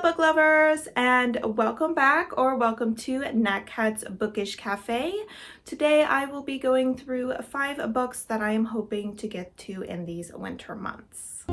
book lovers, and welcome back or welcome to Nat Cat's Bookish Cafe. Today I will be going through 5 books that I am hoping to get to in these winter months.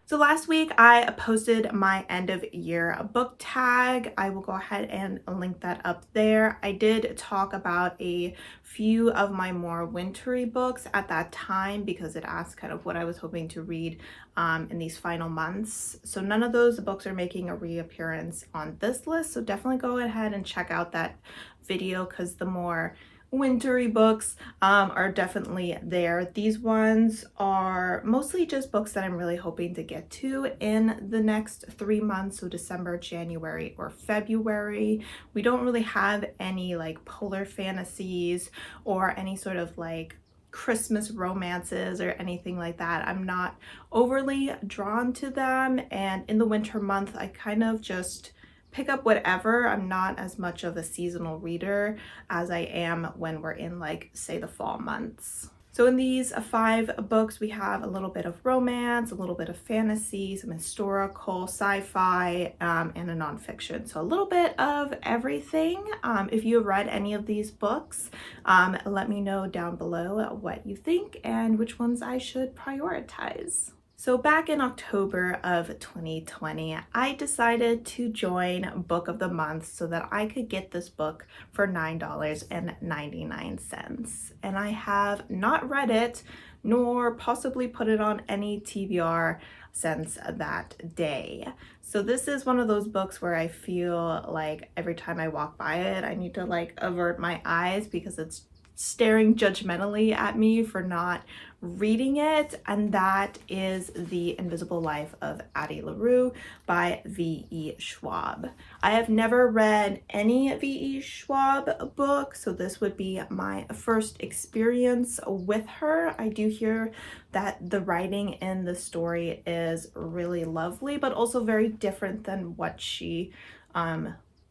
So last week I posted my end of year book tag. I will go ahead and link that up there. I did talk about a few of my more wintry books at that time because it asked kind of what I was hoping to read in these final months. So none of those books are making a reappearance on this list. So definitely go ahead and check out that video because the more wintry books are definitely there. These ones are mostly just books that I'm really hoping to get to in the next 3 months, so December, January, or February. We don't really have any like polar fantasies or any sort of like Christmas romances or anything like that. I'm not overly drawn to them, and in the winter month I kind of just pick up whatever. I'm not as much of a seasonal reader as I am when we're in like say the fall months. So in these 5 books we have a little bit of romance, a little bit of fantasy, some historical, sci-fi, and a nonfiction. So a little bit of everything. If you have read any of these books, let me know down below what you think and which ones I should prioritize. So back in October of 2020, I decided to join Book of the Month so that I could get this book for $9.99. And I have not read it nor possibly put it on any TBR since that day. So this is one of those books where I feel like every time I walk by it, I need to like avert my eyes because it's staring judgmentally at me for not reading it, and that is The Invisible Life of Addie LaRue by V.E. Schwab. I have never read any V.E. Schwab book, so this would be my first experience with her. I do hear that the writing in the story is really lovely, but also very different than what she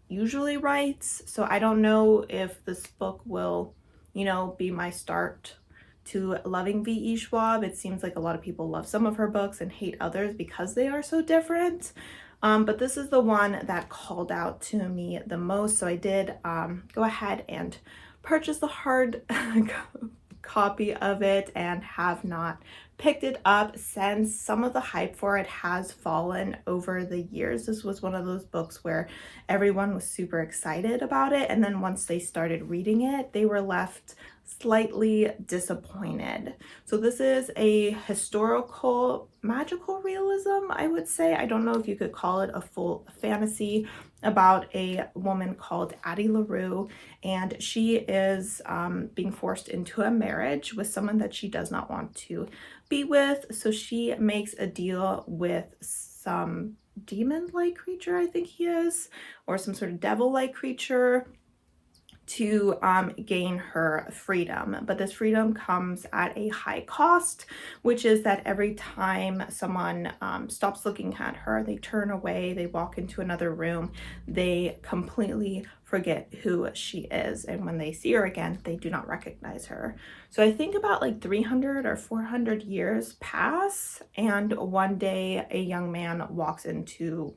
usually writes. So I don't know if this book will, you know, be my start to loving V.E. Schwab. It seems like a lot of people love some of her books and hate others because they are so different. But this is the one that called out to me the most. So I did go ahead and purchase the hard copy of it and have not picked it up since. Some of the hype for it has fallen over the years. This was one of those books where everyone was super excited about it, and then once they started reading it, they were left slightly disappointed. So this is a historical magical realism, I would say. I don't know if you could call it a full fantasy, about a woman called Addie LaRue, and she is being forced into a marriage with someone that she does not want to be with. So she makes a deal with some demon-like creature, I think he is, or some sort of devil-like creature, to gain her freedom. But this freedom comes at a high cost, which is that every time someone stops looking at her, they turn away, they walk into another room, they completely forget who she is, and when they see her again, they do not recognize her. So I think about like 300 or 400 years pass, and one day a young man walks into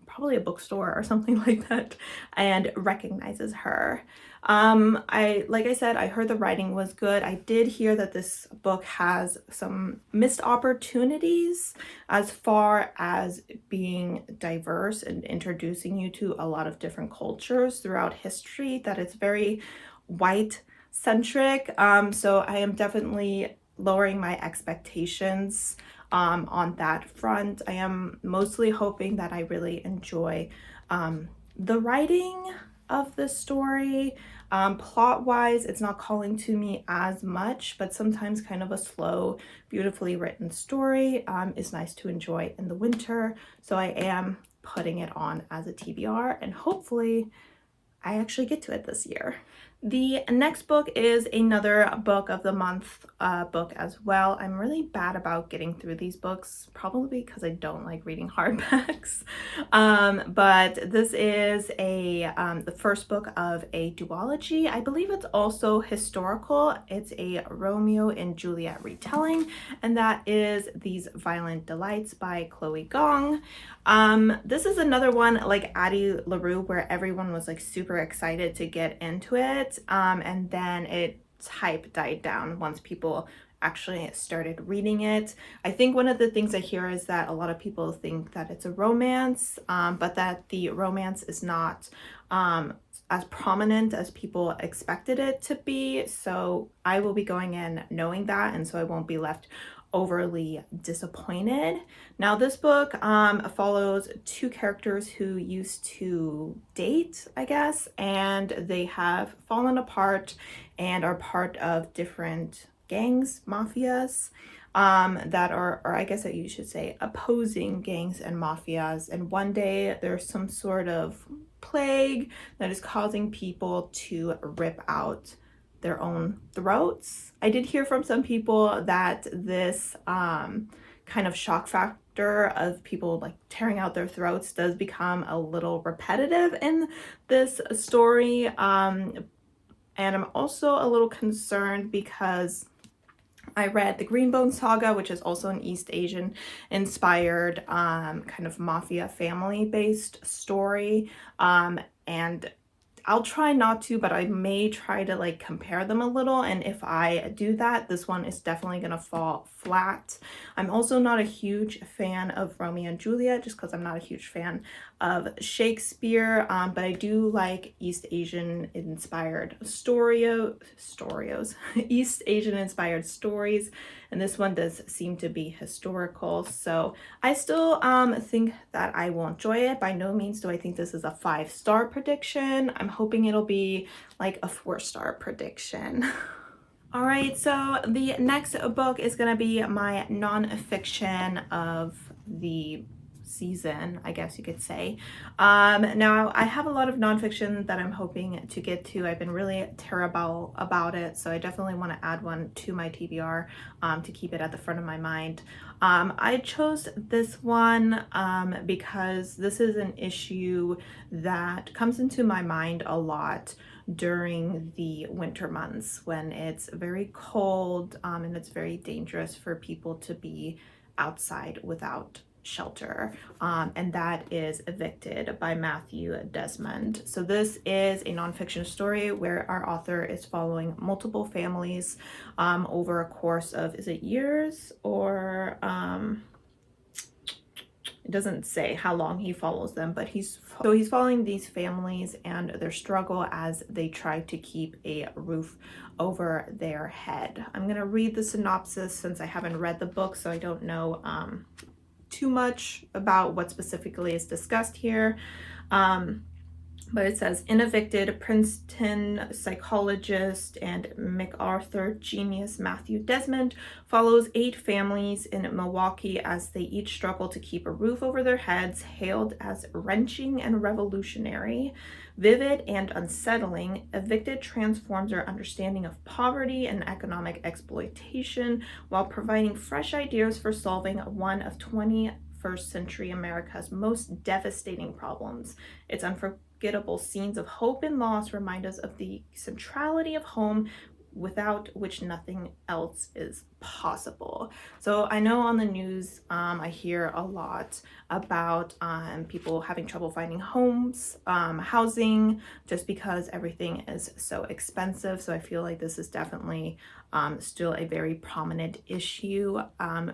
probably a bookstore or something like that and recognizes her. Like I said, I heard the writing was good. I did hear that this book has some missed opportunities as far as being diverse and introducing you to a lot of different cultures throughout history, that it's very white centric. So I am definitely lowering my expectations on that front. I am mostly hoping that I really enjoy the writing of the story. Plot-wise, it's not calling to me as much, but sometimes kind of a slow, beautifully written story is nice to enjoy in the winter. So I am putting it on as a TBR, and hopefully I actually get to it this year. The next book is another book of the month book as well. I'm really bad about getting through these books, probably because I don't like reading hardbacks. But this is the first book of a duology. I believe it's also historical. It's a Romeo and Juliet retelling, and that is These Violent Delights by Chloe Gong. This is another one like Addie, LaRue, where everyone was like super excited to get into it. And then its hype died down once people actually started reading it. I think one of the things I hear is that a lot of people think that it's a romance, but that the romance is not as prominent as people expected it to be. So I will be going in knowing that, and so I won't be left overly disappointed. Now this book follows two characters who used to date, I guess, and they have fallen apart and are part of different gangs, mafias, that are, or I guess that you should say, opposing gangs and mafias. And one day there's some sort of plague that is causing people to rip out their own throats. I did hear from some people that this kind of shock factor of people like tearing out their throats does become a little repetitive in this story. And I'm also a little concerned because I read the Greenbone Saga, which is also an East Asian inspired kind of mafia family based story. And I'll try not to, but I may try to like compare them a little. And if I do that, this one is definitely gonna fall flat. I'm also not a huge fan of Romeo and Juliet, just because I'm not a huge fan of Shakespeare, but I do like East Asian inspired East Asian inspired stories, and this one does seem to be historical. So I still think that I will enjoy it. By no means do I think this is a 5-star prediction. I'm hoping it'll be like a 4-star prediction. All right, so the next book is going to be my nonfiction of the season, I guess you could say. Now, I have a lot of nonfiction that I'm hoping to get to. I've been really terrible about it, so I definitely want to add one to my TBR to keep it at the front of my mind. I chose this one because this is an issue that comes into my mind a lot during the winter months when it's very cold and it's very dangerous for people to be outside without shelter, and that is Evicted by Matthew Desmond. So this is a nonfiction story where our author is following multiple families over a course of, is it years or it doesn't say how long he follows them, but he's following these families and their struggle as they try to keep a roof over their head. I'm gonna read the synopsis since I haven't read the book, so I don't know too much about what specifically is discussed here. But it says, in Evicted, Princeton psychologist and MacArthur genius Matthew Desmond follows 8 families in Milwaukee as they each struggle to keep a roof over their heads. Hailed as wrenching and revolutionary, vivid and unsettling, Evicted transforms our understanding of poverty and economic exploitation while providing fresh ideas for solving one of 21st century America's most devastating problems. It's unforgettable scenes of hope and loss remind us of the centrality of home, without which nothing else is possible. So I know on the news I hear a lot about people having trouble finding homes, housing, just because everything is so expensive. So I feel like this is definitely still a very prominent issue.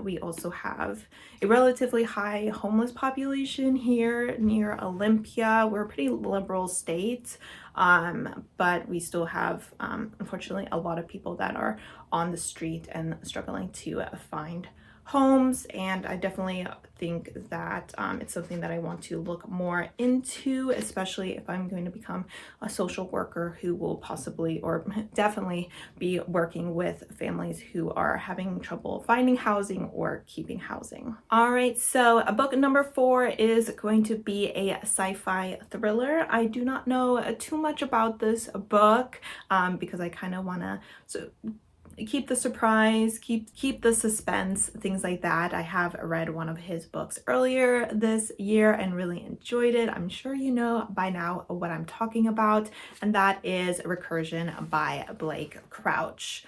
We also have a relatively high homeless population here near Olympia. We're a pretty liberal state, but we still have, unfortunately, a lot of people that are on the street and struggling to find homes, and I definitely think that it's something that I want to look more into, especially if I'm going to become a social worker who will possibly or definitely be working with families who are having trouble finding housing or keeping housing. All right, so book number 4 is going to be a sci-fi thriller. I do not know too much about this book because I kind of want to keep the surprise, keep the suspense, things like that. I have read one of his books earlier this year and really enjoyed it. I'm sure you know by now what I'm talking about, and that is Recursion by Blake Crouch.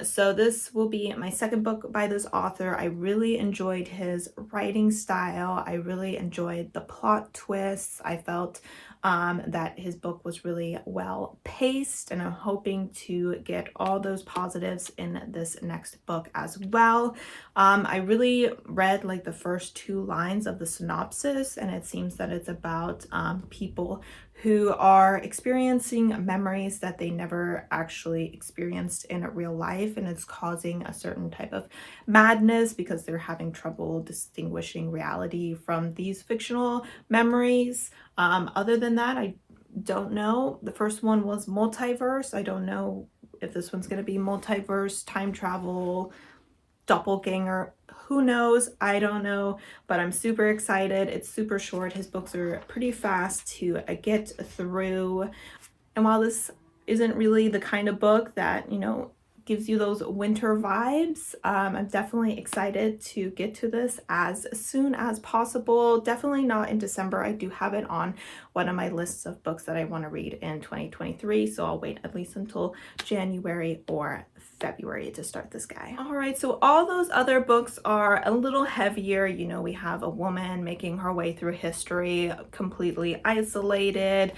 So this will be my second book by this author. I really enjoyed his writing style. I really enjoyed the plot twists. I felt that his book was really well paced, and I'm hoping to get all those positives in this next book as well. I really read like the first 2 lines of the synopsis, and it seems that it's about people who are experiencing memories that they never actually experienced in real life, and it's causing a certain type of madness because they're having trouble distinguishing reality from these fictional memories. Other than that, I don't know. The first one was multiverse. I don't know if this one's going to be multiverse, time travel, doppelganger. Who knows? I don't know, but I'm super excited. It's super short. His books are pretty fast to get through. And while this isn't really the kind of book that, you know, gives you those winter vibes, I'm definitely excited to get to this as soon as possible. Definitely not in December. I do have it on one of my lists of books that I want to read in 2023, so I'll wait at least until January or February to start this guy. All right, so all those other books are a little heavier. You know, we have a woman making her way through history, completely isolated.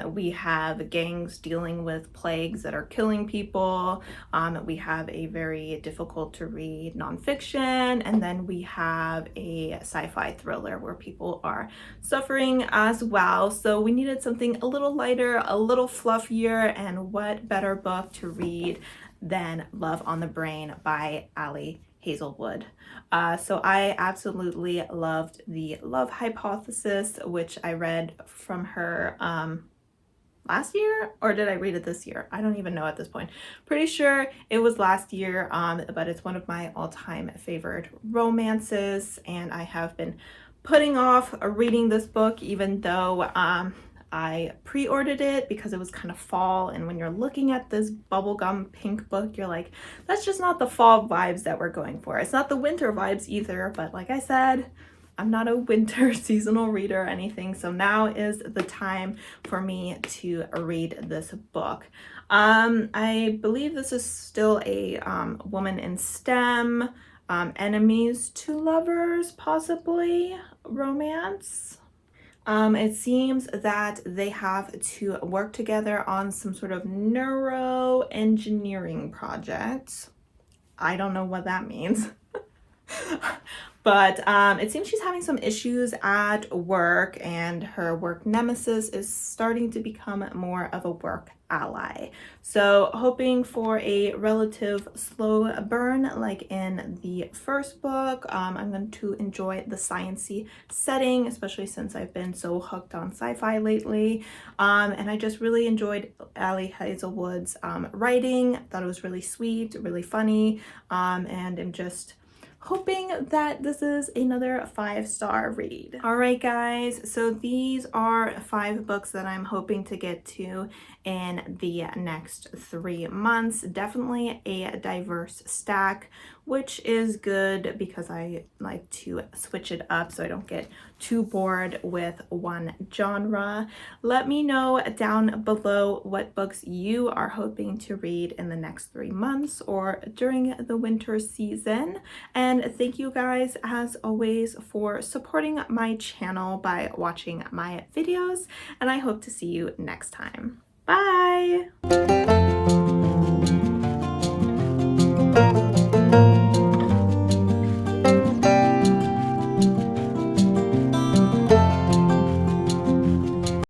We have gangs dealing with plagues that are killing people. We have a very difficult to read nonfiction, and then we have a sci-fi thriller where people are suffering as well. So we needed something a little lighter, a little fluffier, and what better book to read than Love on the Brain by Allie Hazelwood. So I absolutely loved The Love Hypothesis, which I read from her last year, or did I read it this year? I don't even know at this point. Pretty sure it was last year, but it's one of my all-time favorite romances, and I have been putting off reading this book even though I pre-ordered it because it was kind of fall, and when you're looking at this bubblegum pink book, you're like, that's just not the fall vibes that we're going for. It's not the winter vibes either, but like I said, I'm not a winter seasonal reader or anything, so now is the time for me to read this book. I believe this is still a woman in STEM, enemies to lovers, possibly romance. It seems that they have to work together on some sort of neuroengineering project. I don't know what that means. But it seems she's having some issues at work, and her work nemesis is starting to become more of a work ally. So hoping for a relative slow burn like in the first book. I'm going to enjoy the sciencey setting, especially since I've been so hooked on sci-fi lately. And I just really enjoyed Allie Hazelwood's writing. Thought it was really sweet, really funny, and I'm just hoping that this is another 5-star read. All right, guys, so these are 5 books that I'm hoping to get to in the next 3 months. Definitely a diverse stack, which is good because I like to switch it up so I don't get too bored with one genre. Let me know down below what books you are hoping to read in the next 3 months or during the winter season. And thank you guys, as always, for supporting my channel by watching my videos, and I hope to see you next time. Bye!